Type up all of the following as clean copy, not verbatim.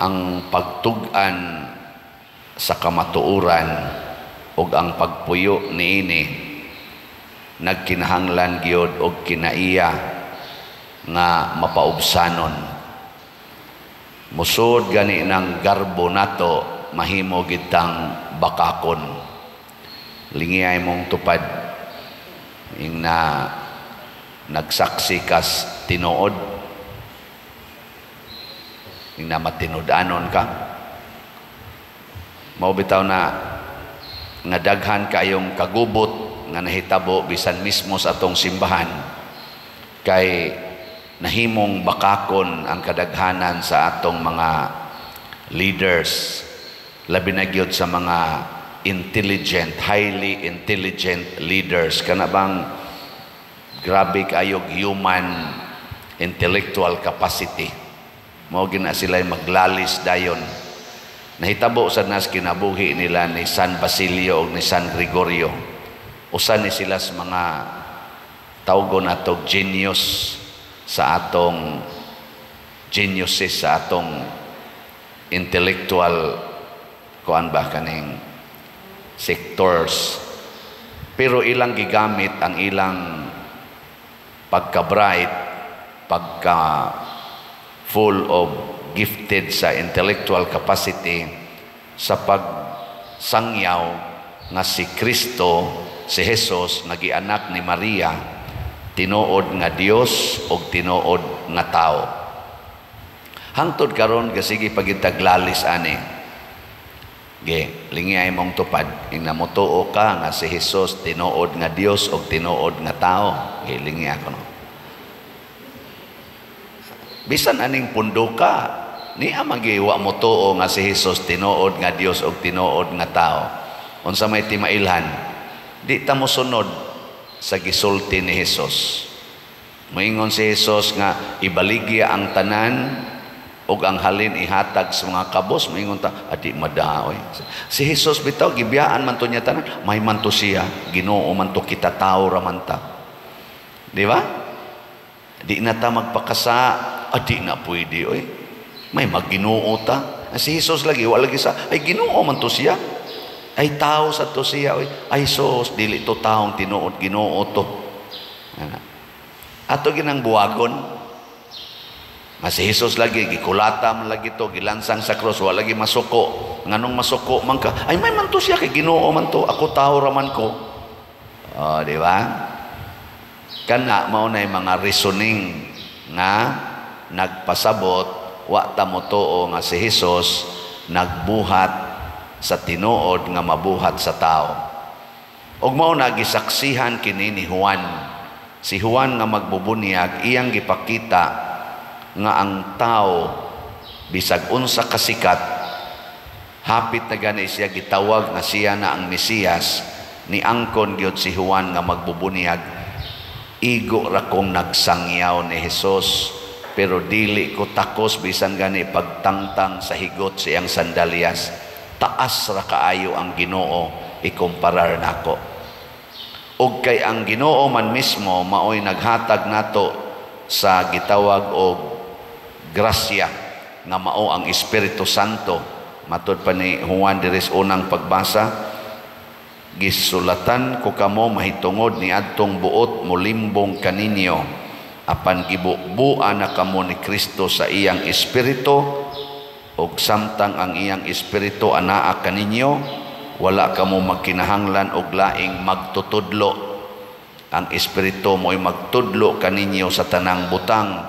ang pagtug-an sa kamatuoran ug ang pagpuyo niini nagkinahanglan gyud og kinaiya nga mapaubsanon. Musod gani ng garbo nato mahimo gitang bakakon. Lingiyay mong tupad ing na nagsaksi kas tinuod, ing na matinud-anon ka. Mao bitaw na nga daghan kayong kagubot nga nahitabo bisan mismo sa atong simbahan kay nahimong bakakon ang kadaghanan sa atong mga leaders, labi na gyud sa mga highly intelligent leaders. Kana bang grabe kayog human intellectual capacity. Mao gina sila maglalis dayon. Nahitabo sa nas kinabuhi nila ni San Basilio o ni San Gregorio. Usa ni sila sa mga tawgon atong genius sa atong geniuses sa atong intellectual kuan ba kaning sectors. Pero ilang gigamit ang ilang pagka-bright, pagka full of gifted sa intellectual capacity sa pagsangyaw nga si Kristo, si Jesus nga gianak ni Maria, tinuod nga Dios ug tinuod nga tao. Hangtod karon gasigi pagitaglalis ani. Lingiyay mong tupad ing namutuo ka nga si Jesus tinuod nga Dios ug tinuod nga tao. Lingiyay ako no. Bisan aning pundo ka, niya magiwa mo tuo nga si Jesus tinuod nga Dios ug tinuod nga tao. Unsa may timailhan, di ta mo sunod sa gisulti ni Jesus. Moingon si Jesus nga ibaligya ang tanan ug ang halin ihatag sa mga kabos. Moingon ta, adi madaoy. Si Jesus bitaw gibiyaan man to niya tanan, may man to siya, Ginoo man to kita, tao ra man ta. Di ba? Di na ta magpakasa, adi na pwede oy. May magginoo ta. Si Jesus lagi wala lagi sa ay Ginoo man to siya. Ay tao sa to siya oy. Ay sos dili to taong tinuod, Ginoo to. Ato ginang buwagon. Si Jesus lagi gikulata man lagi to, gilansang sa krus, wala lagi masuko. Nganong masuko man ka? Ay may man to siya kay Ginoo man to. Ako tao ra man ko. Oh, di ba? Kana mao nay mga reasoning nga nagpasabot wa ta mo tuo nga si Jesus nagbuhat sa tinuod nga mabuhat sa tao. Ug mao na gisaksihan kini ni Juan. Si Juan nga magbubunyag iyang gipakita nga ang tao bisag unsa kasikat hapit na gani siya gitawag nga siya na ang Mesiyas, ni angkon gyud si Juan nga magbubunyag. Igo ra kong nagsangyaw ni Jesus, pero dili ko takos bisan gani pagtangtang sa higot sa iyang sandalyas. Taas ra kaayo ang Ginoo ikumparar nako. Og kay ang Ginoo man mismo maoy naghatag nato sa gitawag og grasya nga mao ang Espiritu Santo. Matud pa ni Juan diris unang pagbasa, gisulatan ko kamo mahitungod ni adtong buot molimbong kaninyo apan gibubuan na kamo ni Kristo sa iyang espiritu ug samtang ang iyang espiritu anaa kaninyo wala kamo magkinahanglan og laing magtutudlo. Ang espiritu mo'y magtudlo kaninyo sa tanang butang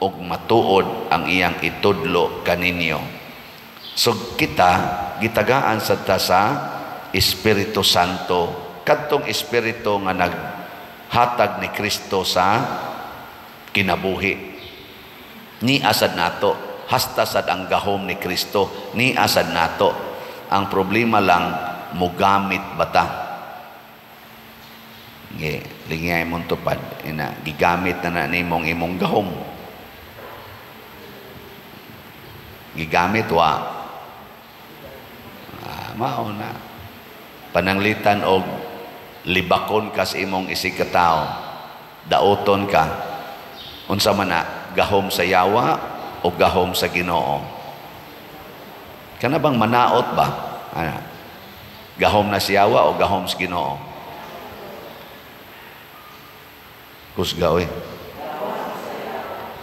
ug matuod ang iyang itudlo kaninyo. So kita gitagaan sa sa Espiritu Santo, kadtong espiritu nga naghatag ni Kristo sa kinabuhi. Ni asad nato, hasta sad ang gahom ni Kristo, ni asad nato. Ang problema lang, mugamit bata. Lingay mong tupad, gigamit na nimong imong gahom. Gigamit wa. Mao na. Pananglitan og libakon ka sa imong isig katao, daoton ka, unsa man na, gahom sa yawa o gahom sa Ginoo. Kana bang manaot ba? Ana. Gahom na siyawa o gahom sa Ginoo? Kusga oy.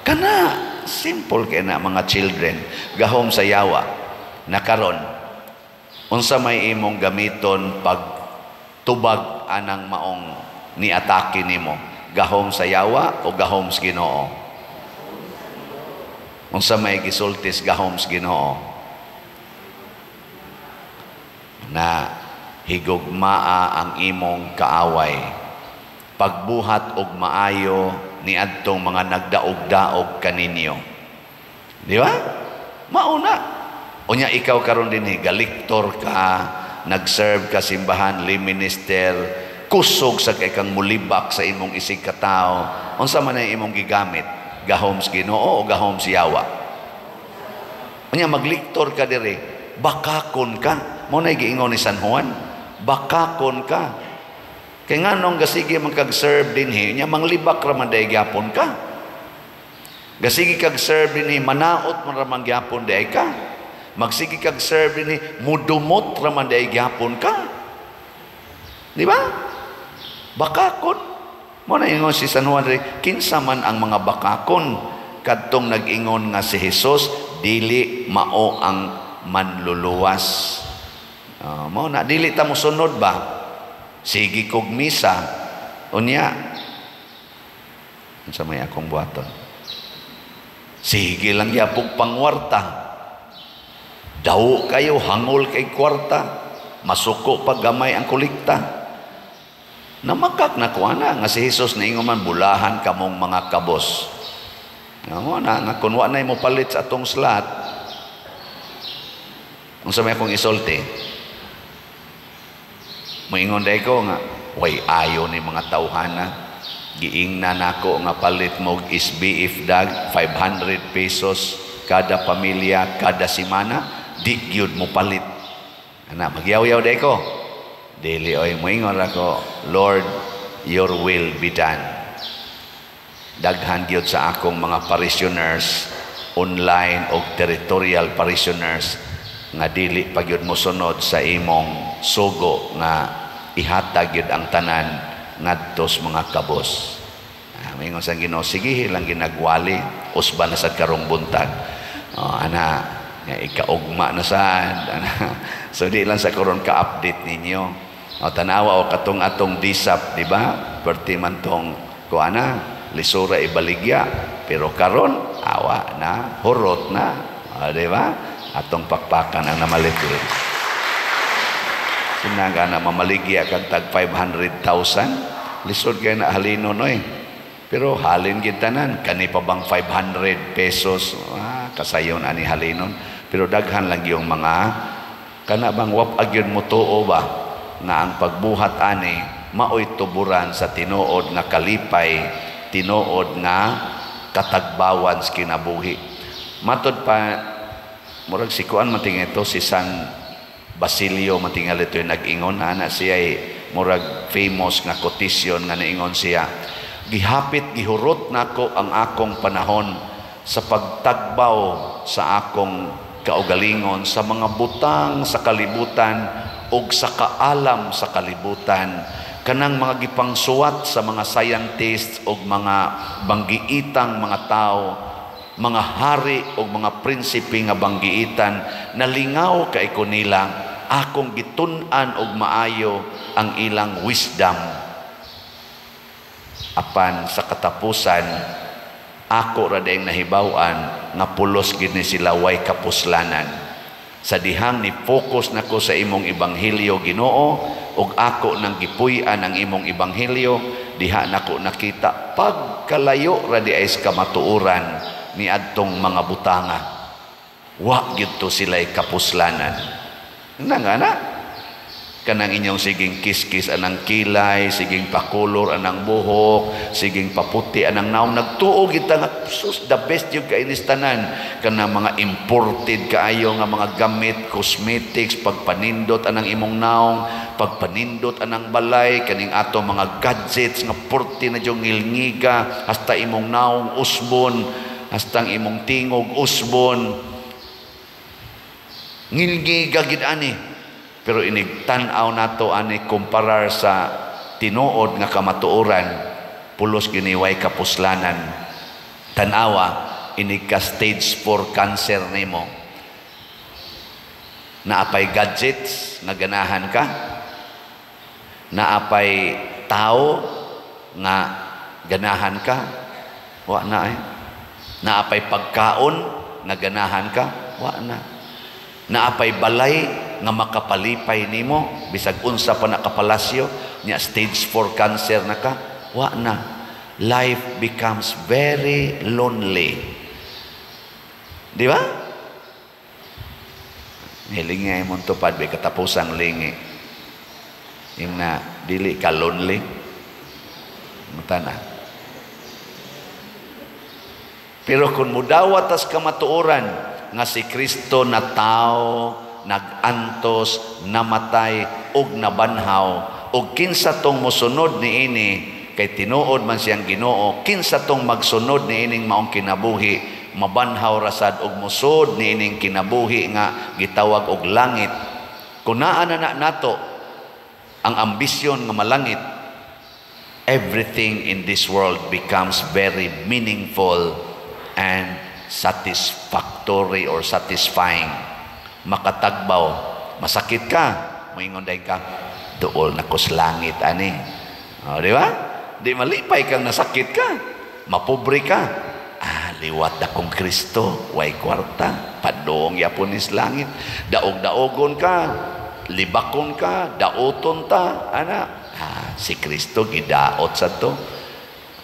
Kana simple kay na mga children, gahom sa yawa. Nakaron unsa may imong gamiton pag tubag anang maong niatake nimo? Gahom sa yawa o gahom sa Ginoo? Unsa may gisultis gahom sa Ginoo? Na higugmaa ang imong kaaway, pagbuhat og maayo ni adtong mga nagdaog-daog kaninyo. Di ba? Mauna. Unya ikaw karon dinhi galiktor ka, nag-serve ka simbahan, lay minister, kusog sa kay kang mulibak sa imong isig ka tawo. Unsa man ang imong gigamit? Gahom sa Ginoo o gahom sa yawa? Unya magliktor ka diri, bakakon ka. Mo na giingon ni San Juan, bakakon ka. Kaya nga nung gasigi magkag-serve din niya, manglibak raman dahi gyapon ka. Gasigi kag-serve din manaot man raman gyapon dahi ka. Magsigi kag-serve din mudumot raman dahi gyapon ka. Di ba? Bakakon. Mo na ingon si San Juan, kinsa man ang mga bakakon kadtong nag-ingon nga si Jesus, dili mao ang manluluwas. Mo na dili ta mo sunod ba? Sige kog misa. Unya. Unsa may akong buhaton? Sige lang yapog pangwarta. Daw kayo hangol kay kwarta. Masuko pag gamay ang kolekta. Namakak na kuana nga si Jesus na ingon man bulahan kamong mga kabos. Nga na nga kun wa nay mo palit sa atong slot. Unsa may akong isulti? Moingon day ko nga, way ayo ni mga tawhana. Giingnan nako nga palit mo SBF dag 500 pesos kada pamilya, kada simana, di gyud mo palit. Ana, magyaw-yaw day ko. Dili oy moingon ako, Lord, your will be done. Daghan gyud sa akong mga parishioners, online o territorial parishioners, nga dili pa gyud mo sunod sa imong sugo nga ihatag gyud ang tanan ngadtos mga kabos. Mingon sang Ginoo, sige lang ginagwali, usban na sad karong buntag. Ana, nga ikaugma na sad. So di lang sa karon ka-update ninyo. Tanawa o katong atong disap, di ba? Perti man tong kuana, lisura ibaligya, pero karon awa na, hurot na, di ba? Atong pakpakan ang namalitil. Sinaga na mamaligya kag tag 500,000, lisod kay na halinon oy. Pero halin gid tanan, kani pa bang 500 pesos? Kasayon ani halinon. Pero daghan lang yung mga kana bang wap agyon mo tuo ba nga ang pagbuhat ani maoy tuburan sa tinuod nga kalipay, tinuod nga katagbawan sa kinabuhi. Matod pa murag si kuan mating ito si San Basilio matingal ito yung nag-ingon ana siya ay murag famous nga quotation nga naingon siya, gihapit gihurot nako ang akong panahon sa pagtagbaw sa akong kaugalingon sa mga butang sa kalibutan ug sa kaalam sa kalibutan, kanang mga gipangsuwat sa mga scientists ug mga banggiitang mga tao, mga hari o mga prinsipe nga banggiitan, nalingaw kay ko nila, akong gitun-an og maayo ang ilang wisdom. Apan sa katapusan, ako ra daing nahibaw-an nga pulos gid ni sila way kapuslanan. Sa dihang ni focus nako sa imong ebanghelyo Ginoo ug ako nang gipuy-an ang imong ebanghelyo, diha nako nakita pagkalayo ra di ay kamatuoran ni adtong mga butanga. Wa gyud to sila'y kapuslanan. Nga na, kanang inyong siging kiskis anang kilay, siging pakulor anang buhok, siging paputi anang naong, nagtuo kita nga sus the best yung kainistanan. Kanang mga imported kaayo nga mga gamit, cosmetics, pagpanindot anang imong naong, pagpanindot anang balay, kaning ato mga gadgets nga porti na yung ngilngiga, hasta imong naong usbon, hastang imong tingog usbon, Ngilgi gagid ani. Pero inig tan-aw nato ani kumparar sa tinuod nga kamatuoran, pulos giniway kapuslanan. Tan-awa inig ka stage 4 cancer nimo. Naapay gadgets nga ganahan ka. Naapay tao nga ganahan ka. Wa na eh. Naapay pagkaon nga ganahan ka. Wa na. Naapay balay nga makapalipay nimo bisag unsa pa nakapalasyo nya stage 4 cancer na ka. Wa na. Life becomes very lonely. Di ba? Hilingi ay mong tupad may katapusang lingi. Yung na dili ka lonely. Mutana. Pero kung mudawat as kamatuoran nga si Kristo na tao, nagantos, namatay, ug nabanhaw, ug kinsa tong mosunod ni ini, kay tinuod man siyang Ginoo, kinsa tong magsunod ni ining maong kinabuhi, mabanhaw rasad og musod ni ining kinabuhi nga gitawag og langit. Kung naa na nato ang ambisyon nga malangit, everything in this world becomes very meaningful and satisfactory or satisfying. Makatagbaw, masakit ka, moingon day ka, duol na kos langit ani. O, di ba? Di malipay kang nasakit ka, mapobre ka. Liwat na kong Kristo, way kwarta, padong yapunis langit. Daog-daogon ka, libakon ka, daoton ta, ana. Si Kristo gidaot sa to.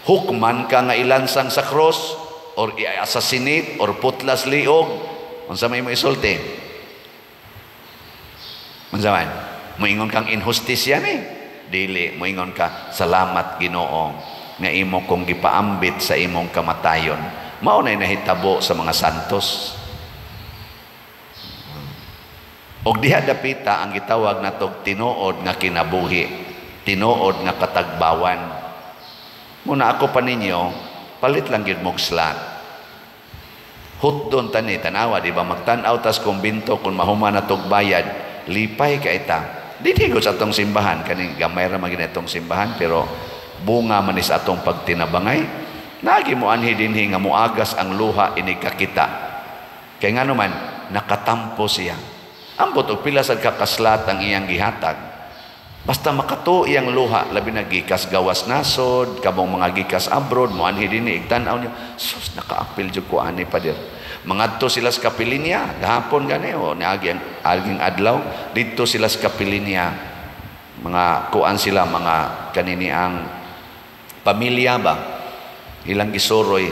Hukman ka nga ilansang sa cross, or i-assassinate, or putlas liog. Unsa may mo isulti? Unsa man? Moingon kang injustice yan eh. Dili, moingon ka, salamat Ginoo, nga imo kong gipaambit sa imong kamatayon. Mao na'y nahitabo sa mga santos. Og diha dapita ang gitawag natog tinuod nga kinabuhi, tinuod nga katagbawan. Muna ako pa ninyo, palit lang gyud mog slat. Hutdon tani tanawa, di ba magtan-aw tas kumbinto kung mahuman natog bayad, lipay ka ita. Dili ko sa atong simbahan kaning gamay ra man itong simbahan, pero bunga manis atong pagtinabangay. Nagi mo anhi dinhi nga muagas ang luha inig kakita. Kay ngano man nakatampo siya. Ambot og pila sad kakaslat ang iyang gihatag. Basta makato iyang luha, labi na gikas gawas nasod, kabong mga gikas abroad, mo anhi dinhi igtan-aw niyo. Sus, nakaapil jud ko ani pader. Mangadto sila sa Kapilinya, gahapon gani o niagi aging adlaw, dito sila sa Kapilinya. Mga kuan sila, mga kanini ang pamilya ba? Ilang gisuroy,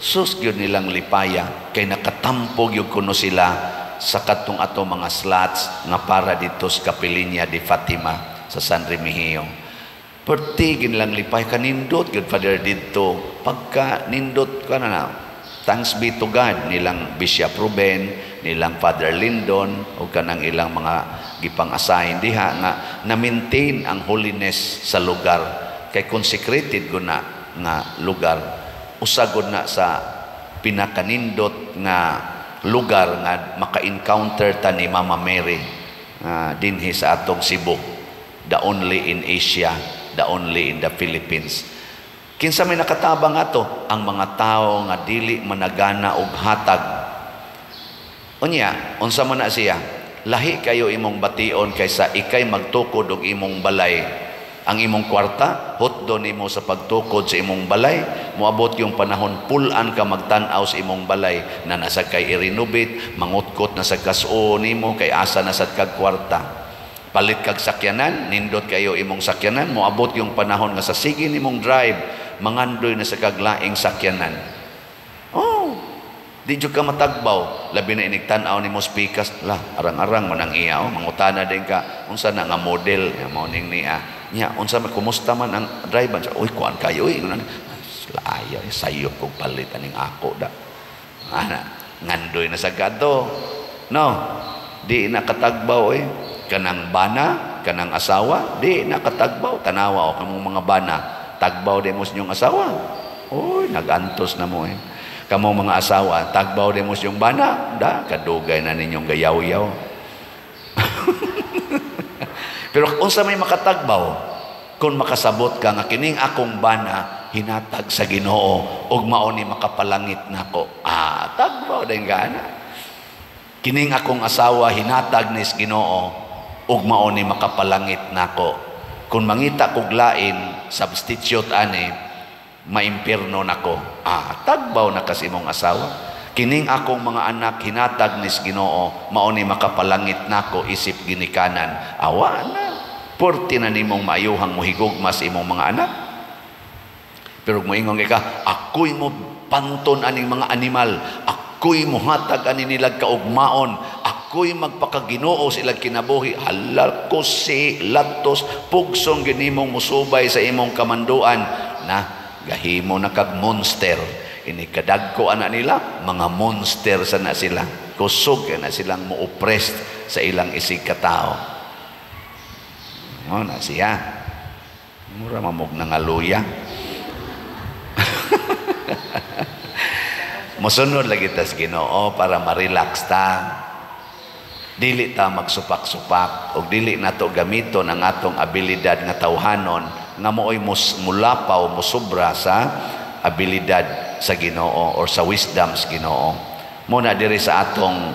sus gyud nilang lipaya, kay nakatampog yung kuno sila sa katong ato mga slots nga para dito sa Kapilinya di Fatima sa San Remigio. Pertigin lang lipay kanindot gyud Father dito. Pagka nindot ka na, thanks be to God, nilang Bishop Ruben, nilang Father Lindon, o kanang ilang mga gipang-assign diha nga na-maintain ang holiness sa lugar. Kay consecrated ko na nga lugar, usagod na sa pinakanindot nga lugar nga maka-encounter ta ni Mama Mary dinhi sa atong Cebu, the only in Asia, the only in the Philippines. Kinsa may nakatabang ato ang mga tao nga dili managana og hatag. Unya, unsa man na siya, lahi kayo imong bation kaysa ikay magtukod og imong balay. Ang imong kwarta, hotdo nimo sa pagtukod sa imong balay, moabot yung panahon pulan ka magtan-aw sa imong balay na nasa kay i-renovate, mangutkot na sa kaso nimo kay asa na sa kag kwarta. Palit kag sakyanan, nindot kayo imong sakyanan, moabot yung panahon nga sa sige nimong drive, mangandoy na sa kaglaing sakyanan. Oh, di jud ka matagbaw, labi na inigtan-aw nimo speakers, arang-arang man ang iya, mangutana din ka unsa na nga model, mao ning niya. Nya unsa man kumusta man ang driver, uy kuan kayo laaya sayo kog palit aning ako da. Ngandoy na sa gadto. No, di nakatagbaw kanang bana, kanang asawa, di nakatagbaw. Tanawa o kamong mga bana, tagbaw din mo sa inyong asawa. Uy, nagantos na mo Kamong mga asawa, tagbaw din mo sa inyong bana, kadugay na ninyong gayaw-yaw. Pero unsa may makatagbaw kung makasabot ka nga kining akong bana hinatag sa Ginoo ug mao ni makapalangit nako. Tagbaw din gana. Kining akong asawa hinatag ni Ginoo ug mao ni makapalangit nako. Kung mangita kog lain substitute ani maimpirno nako. Tagbaw na kasi mong asawa. Kining akong mga anak hinatag ni Ginoo mao ni makapalangit nako isip ginikanan. Awa na. Porti na nimong maayuhang muhigugma sa imong mga anak. Pero moingon ka, ako'y mo panton aning mga animal, ako'y muhatag ani nilag kaugmaon, ako'y magpakaginoo sila kinabuhi, halal ko si latos, pugsong ginimong musubay sa imong kamanduan, na gahimo na kag monster. Inikadagko ana nila, mga monster sa na sila. Kusog na silang mo-oppressed sa ilang isig katao. Na siya. Mura mamog ng aluya. Musunod lagi tas Ginoo para ma-relax ta. Dili ta magsupak-supak o dili nato gamiton ang atong abilidad nga tawhanon nga mooy mulapaw musubra sa abilidad sa Ginoo or sa wisdom sa Ginoo. Muna diri sa atong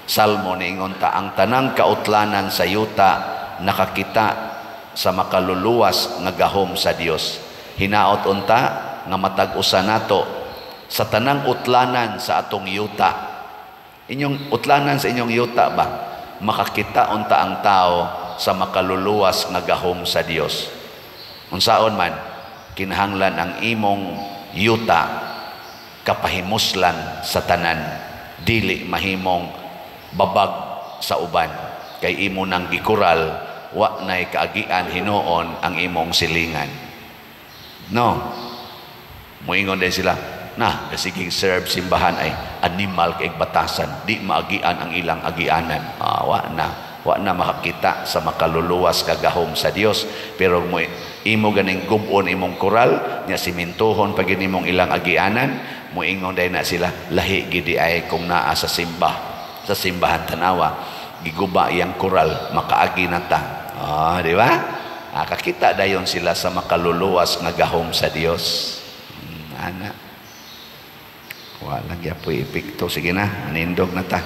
salmo niingon ta ang tanang kautlanan sa yuta nakakita sa makaluluwas nga gahom sa Dios. Hinaot unta nga matag-usa nato sa tanang utlanan sa atong yuta. Inyong utlanan sa inyong yuta ba? Makakita unta ang tao sa makaluluwas nga gahom sa Dios. Unsaon man kinahanglan ang imong yuta kapahimuslan sa tanan, dili mahimong babag sa uban kay imo nang gikural wa na'y kaagian hinuon ang imong silingan. No. Moingon din sila, kasiging serve simbahan ay animal kay batasan, di maagian ang ilang agianan. Wa na makakita sa makaluluwas kagahom sa Dios. Pero imo ganing gubon imong koral, nya simintuhon pag imong ilang agianan, moingon din na sila, lahi gidi ay kung naa sa simbahan tanawa, giguba iyang koral, makaagi na ta. Di ba? Kakita dayon sila sa makaluluwas nga gahom sa Dios. Ana. Walang yapoy epekto. Sige na, anindog na ta.